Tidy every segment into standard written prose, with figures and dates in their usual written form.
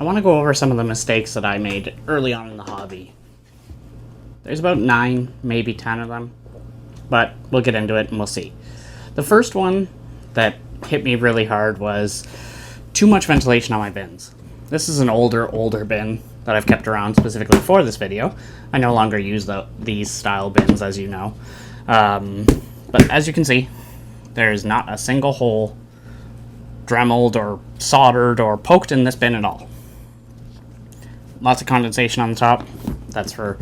I want to go over some of the mistakes that I made early on in the hobby. There's about 9, maybe 10 of them, but we'll get into it and we'll see. The first one that hit me really hard was too much ventilation on my bins. This is an older bin that I've kept around specifically for this video. I no longer use these style bins, as you know. But as you can see, there's not a single hole dremeled or soldered or poked in this bin at all. Lots of condensation on the top. That's for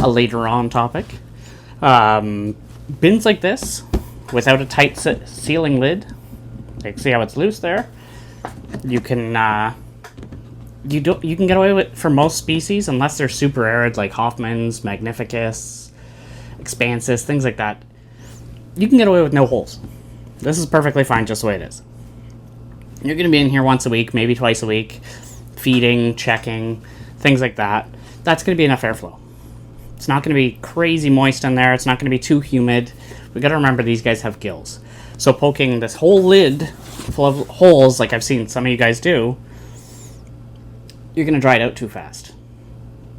a later on topic. Bins like this, without a tight sealing lid, you can see how it's loose there. You can you can get away with it for most species, unless they're super arid like Hoffman's, Magnificus, Expansus, things like that. You can get away with no holes. This is perfectly fine just the way it is. You're going to be in here once a week, maybe twice a week, feeding, checking, things like that. That's going to be enough airflow. It's not going to be crazy moist in there. It's not going to be too humid. We got to remember these guys have gills. So poking this whole lid full of holes, like I've seen some of you guys do, you're going to dry it out too fast.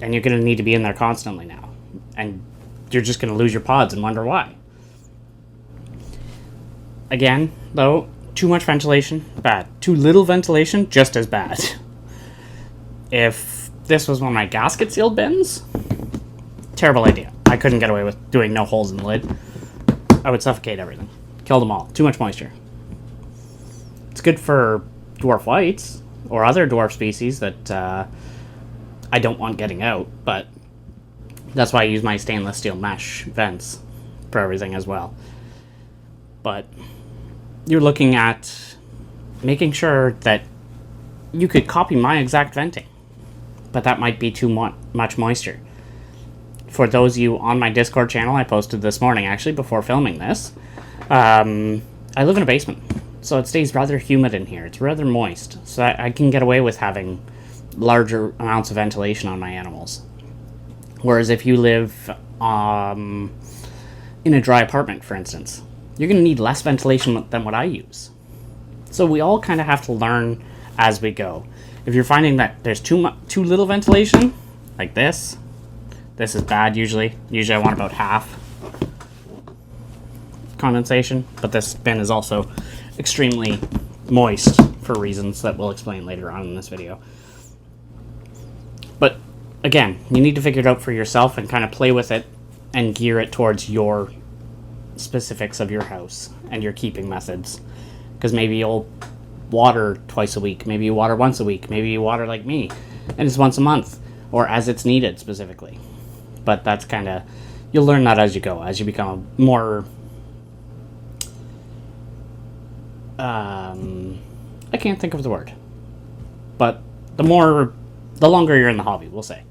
And you're going to need to be in there constantly now. And you're just going to lose your pods and wonder why. Again, though, too much ventilation, bad. Too little ventilation, just as bad. If this was one of my gasket sealed bins, terrible idea. I couldn't get away with doing no holes in the lid. I would suffocate everything. Kill them all. Too much moisture. It's good for dwarf whites or other dwarf species that I don't want getting out, but that's why I use my stainless steel mesh vents for everything as well. But you're looking at making sure that you could copy my exact venting, but that might be too much moisture. For those of you on my Discord channel, I posted this morning, actually, before filming this. I live in a basement, so it stays rather humid in here. It's rather moist, so I can get away with having larger amounts of ventilation on my animals. Whereas if you live in a dry apartment, for instance, you're going to need less ventilation than what I use. So we all kind of have to learn as we go. If you're finding that there's too little ventilation, like this is bad usually. Usually I want about half condensation, but this bin is also extremely moist for reasons that we'll explain later on in this video. But again, you need to figure it out for yourself and kind of play with it and gear it towards your specifics of your house and your keeping methods. Because maybe you'll water twice a week, maybe you water once a week, maybe you water like me and it's once a month, or as it's needed specifically. But that's kind of, you'll learn that as you go, as you become a more I can't think of the word, but the longer you're in the hobby, we'll say.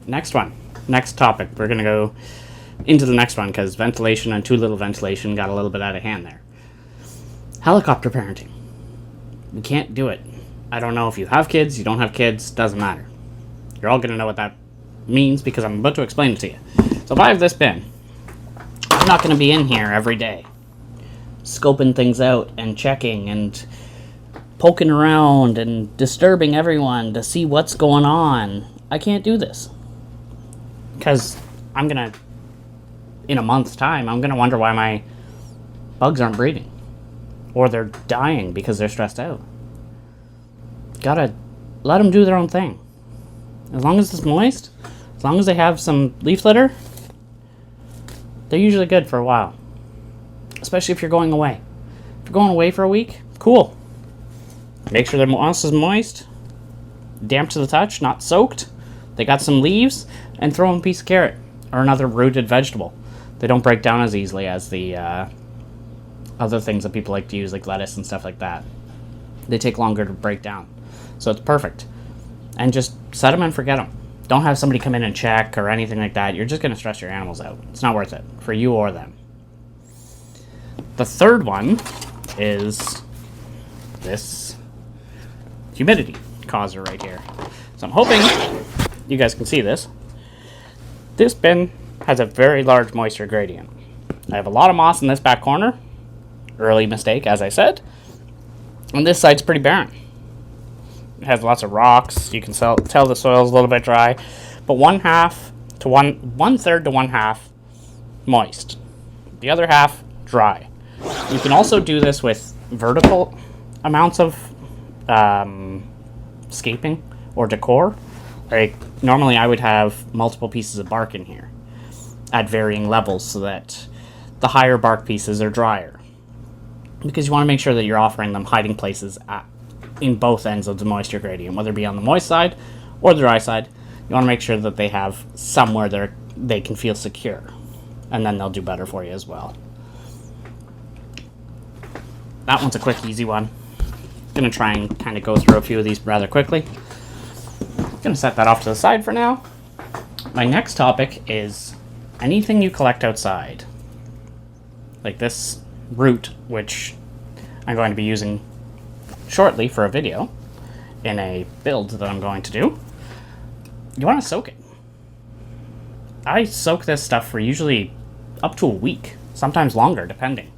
Next topic, we're going to go into the next one, because ventilation and too little ventilation got a little bit out of hand there. Helicopter parenting. We can't do it. I don't know if you have kids, you don't have kids, doesn't matter. You're all going to know what that means, because I'm about to explain it to you. So if I have this bin, I'm not going to be in here every day scoping things out and checking and poking around and disturbing everyone to see what's going on. I can't do this. Because I'm going to, in a month's time, I'm going to wonder why my bugs aren't breeding. Or they're dying because they're stressed out. Gotta let them do their own thing. As long as it's moist, as long as they have some leaf litter, they're usually good for a while. Especially if you're going away. If you're going away for a week, cool. Make sure their moss is moist, damp to the touch, not soaked. They got some leaves, and throw them a piece of carrot or another rooted vegetable. They don't break down as easily as the other things that people like to use, like lettuce and stuff like that. They take longer to break down. So it's perfect. And just set them and forget them. Don't have somebody come in and check or anything like that. You're just going to stress your animals out. It's not worth it for you or them. The third one is this humidity causer right here. So I'm hoping you guys can see this. This bin has a very large moisture gradient. I have a lot of moss in this back corner. Early mistake, as I said. And this site's pretty barren. It has lots of rocks. You can tell the soil's a little bit dry, but one third to one half moist. The other half dry. You can also do this with vertical amounts of scaping or decor. Like, normally I would have multiple pieces of bark in here at varying levels so that the higher bark pieces are drier, because you want to make sure that you're offering them hiding places in both ends of the moisture gradient, whether it be on the moist side or the dry side. You want to make sure that they have somewhere they can feel secure, and then they'll do better for you as well. That one's a quick, easy one. I'm going to try and kind of go through a few of these rather quickly. I'm going to set that off to the side for now. My next topic is anything you collect outside. Like this root, which I'm going to be using shortly for a video in a build that I'm going to do. You want to soak it. I soak this stuff for usually up to a week, sometimes longer, depending.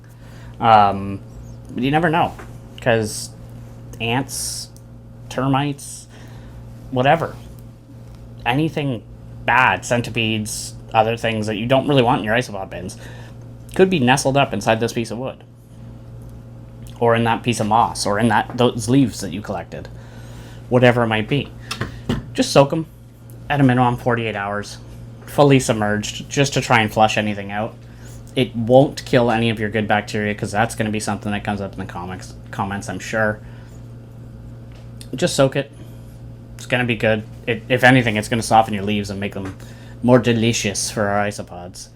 But you never know, because ants, termites, whatever, anything bad, centipedes, other things that you don't really want in your isopod bins, could be nestled up inside this piece of wood, or in that piece of moss, or in those leaves that you collected, whatever it might be. Just soak them at a minimum 48 hours, fully submerged, just to try and flush anything out. It won't kill any of your good bacteria, because that's going to be something that comes up in the comments, I'm sure. Just soak it. It's going to be good. If anything, it's going to soften your leaves and make them more delicious for our isopods.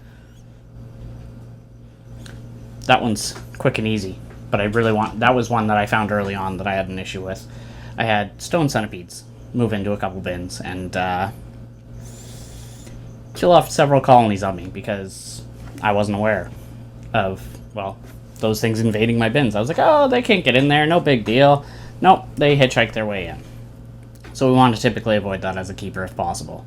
That one's quick and easy, but that was one that I found early on that I had an issue with. I had stone centipedes move into a couple bins and kill off several colonies on me because I wasn't aware of, well, those things invading my bins. I was like, oh, they can't get in there, no big deal. Nope, they hitchhike their way in. So we want to typically avoid that as a keeper if possible.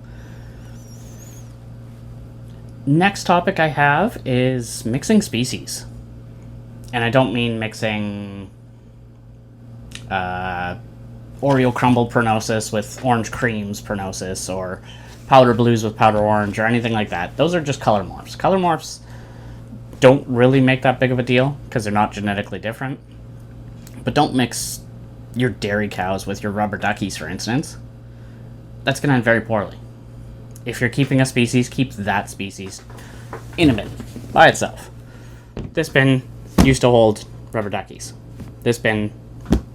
Next topic I have is mixing species. And I don't mean mixing Oreo crumble pronosis with orange creams pronosis, or powder blues with powder orange, or anything like that. Those are just color morphs. Color morphs don't really make that big of a deal because they're not genetically different. But don't mix your dairy cows with your rubber duckies, for instance. That's going to end very poorly. If you're keeping a species, keep that species in a bin by itself. This bin used to hold rubber duckies. This bin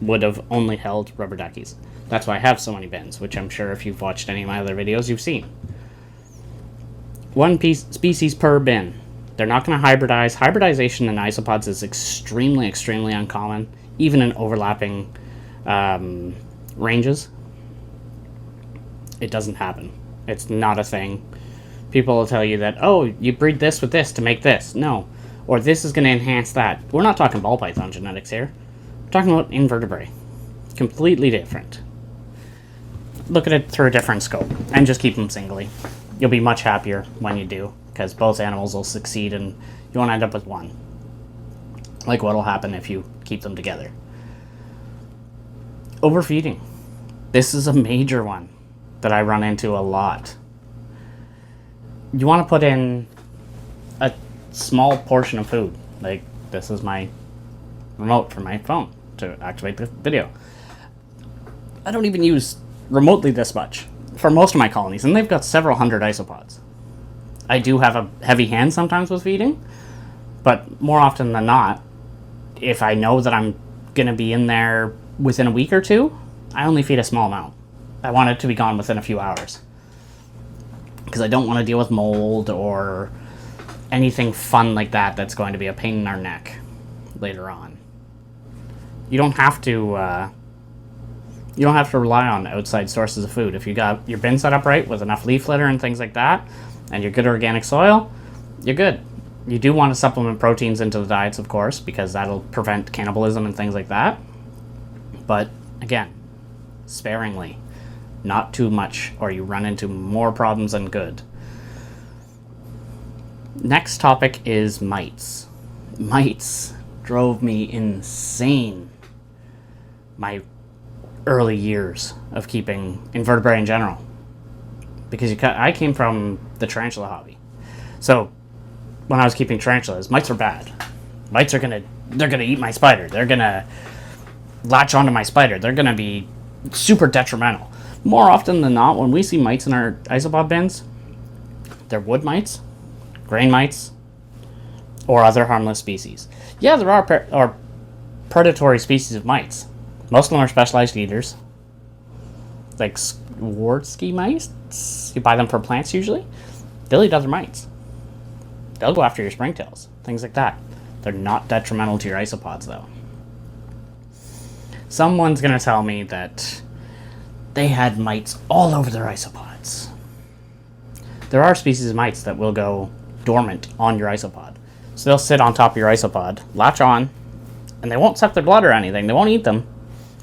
would have only held rubber duckies. That's why I have so many bins, which I'm sure if you've watched any of my other videos, you've seen. One species per bin. They're not going to hybridize. Hybridization in isopods is extremely, extremely uncommon, even in overlapping ranges. It doesn't happen. It's not a thing. People will tell you that, oh, you breed this with this to make this. No. Or this is going to enhance that. We're not talking ball python genetics here. We're talking about invertebrate. Completely different. Look at it through a different scope, and just keep them singly. You'll be much happier when you do, because both animals will succeed, and you won't end up with one. Like what will happen if you keep them together. Overfeeding. This is a major one that I run into a lot. You want to put in a small portion of food. Like, this is my remote for my phone to activate the video. I don't even use remotely this much for most of my colonies, and they've got several hundred isopods. I do have a heavy hand sometimes with feeding, but more often than not, if I know that I'm going to be in there within a week or two, I only feed a small amount. I want it to be gone within a few hours, because I don't want to deal with mold or anything fun like that that's going to be a pain in our neck later on. You don't have to rely on outside sources of food. If you got your bin set up right with enough leaf litter and things like that, and your good organic soil, you're good. You do want to supplement proteins into the diets, of course, because that'll prevent cannibalism and things like that. But again, sparingly, not too much, or you run into more problems than good. Next topic is mites. Mites drove me insane. my early years of keeping invertebrate in general. Because I came from the tarantula hobby. So when I was keeping tarantulas, mites are bad. Mites are they're gonna eat my spider. They're gonna latch onto my spider. They're gonna be super detrimental. More often than not, when we see mites in our isopod bins, they're wood mites, grain mites, or other harmless species. Yeah, there are predatory species of mites. Most of them are specialized eaters, like Swarovski mites. You buy them for plants usually. They'll eat other mites. They'll go after your springtails, things like that. They're not detrimental to your isopods, though. Someone's going to tell me that they had mites all over their isopods. There are species of mites that will go dormant on your isopod. So they'll sit on top of your isopod, latch on, and they won't suck their blood or anything. They won't eat them,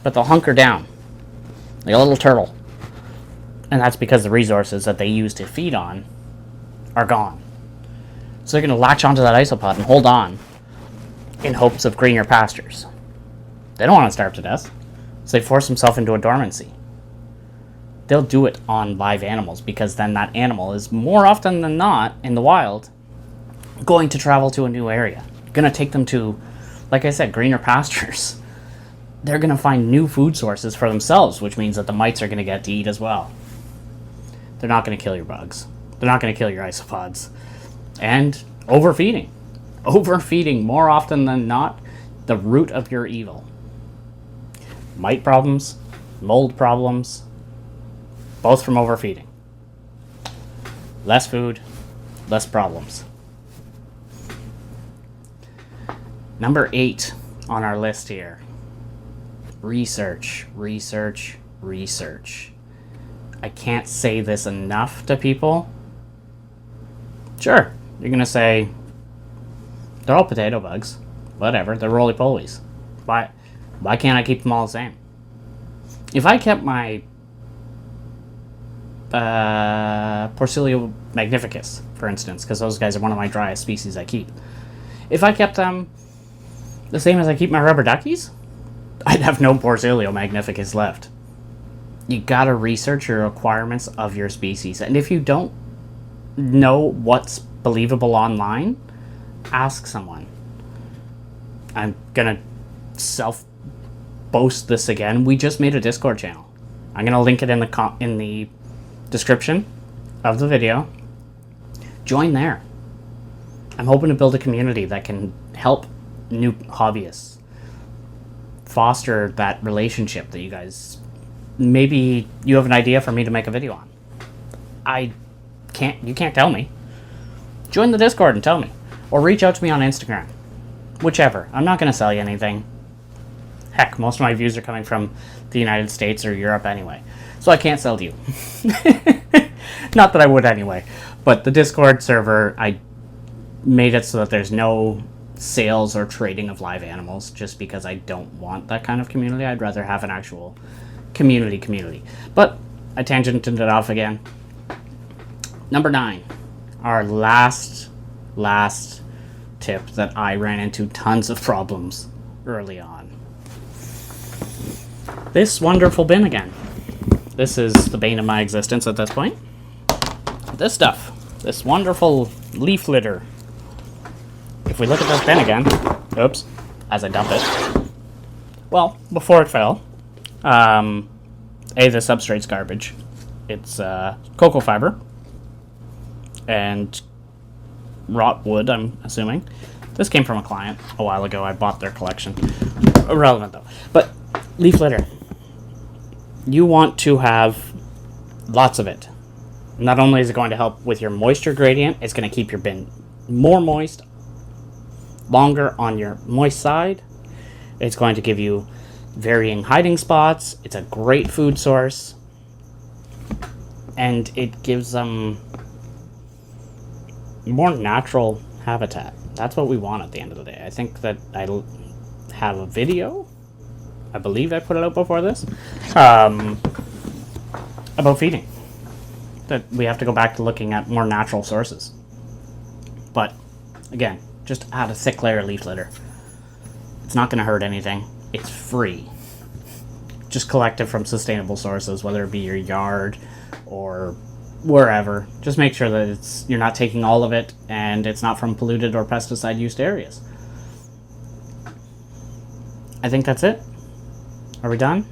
but they'll hunker down like a little turtle. And that's because the resources that they use to feed on are gone. So they're going to latch onto that isopod and hold on in hopes of greener pastures. They don't want to starve to death, so they force themselves into a dormancy. They'll do it on live animals because then that animal is more often than not in the wild going to travel to a new area. Going to take them to, like I said, greener pastures. They're going to find new food sources for themselves, which means that the mites are going to get to eat as well. They're not going to kill your bugs. They're not going to kill your isopods. And overfeeding. Overfeeding, more often than not, the root of your evil. Mite problems, mold problems, both from overfeeding. Less food, less problems. Number 8 on our list here. Research, research, research. I can't say this enough to people. Sure, you're going to say, they're all potato bugs. Whatever, they're roly-polies. Why can't I keep them all the same? If I kept my Porcilio magnificus, for instance, because those guys are one of my driest species I keep. If I kept them the same as I keep my rubber duckies, I'd have no Porcilio magnificus left. You gotta research your requirements of your species. And if you don't know what's believable online, ask someone. I'm gonna self-boast this again. We just made a Discord channel. I'm gonna link it in the description of the video. Join there. I'm hoping to build a community that can help new hobbyists foster that relationship that you guys, maybe you have an idea for me to make a video on. You can't tell me. Join the Discord and tell me. Or reach out to me on Instagram. Whichever. I'm not going to sell you anything. Heck, most of my views are coming from the United States or Europe anyway. So I can't sell to you. Not that I would anyway. But the Discord server, I made it so that there's no sales or trading of live animals just because I don't want that kind of community. I'd rather have an actual community. But I tangented it off again. Number 9. Our last tip that I ran into tons of problems early on. This wonderful bin again. This is the bane of my existence at this point. This stuff. This wonderful leaf litter. If we look at this bin again, oops, as I dump it. Well, before it fell, the substrate's garbage. It's cocoa fiber and rot wood, I'm assuming. This came from a client a while ago. I bought their collection. Irrelevant, though. But leaf litter. You want to have lots of it. Not only is it going to help with your moisture gradient, it's going to keep your bin more moist, longer on your moist side. It's going to give you varying hiding spots. It's a great food source. And it gives them more natural habitat. That's what we want at the end of the day. I think that I have a video, I believe I put it out before this, about feeding. That we have to go back to looking at more natural sources. But, again, just add a thick layer of leaf litter. It's not going to hurt anything. It's free. just collect it from sustainable sources, whether it be your yard or wherever. Just make sure that you're not taking all of it and it's not from polluted or pesticide used areas. I think that's it. Are we done?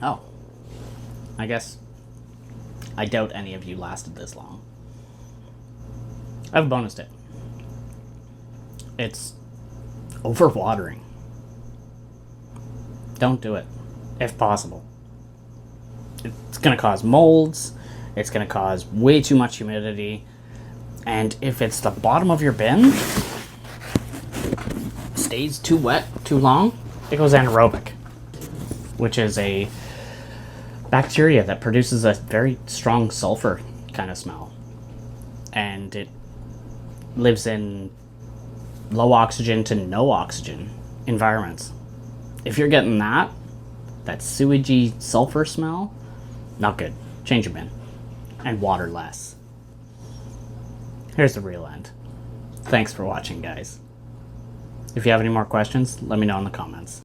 Oh. I guess I doubt any of you lasted this long. I have a bonus tip. It's overwatering. Don't do it, if possible. It's going to cause molds. It's going to cause way too much humidity. And if it's the bottom of your bin stays too wet too long, it goes anaerobic, which is a bacteria that produces a very strong sulfur kind of smell. And it lives in low oxygen to no oxygen environments. If you're getting that sewagey sulfur smell, not good. Change your bin and water less. Here's the real end. Thanks for watching, guys. If you have any more questions, let me know in the comments.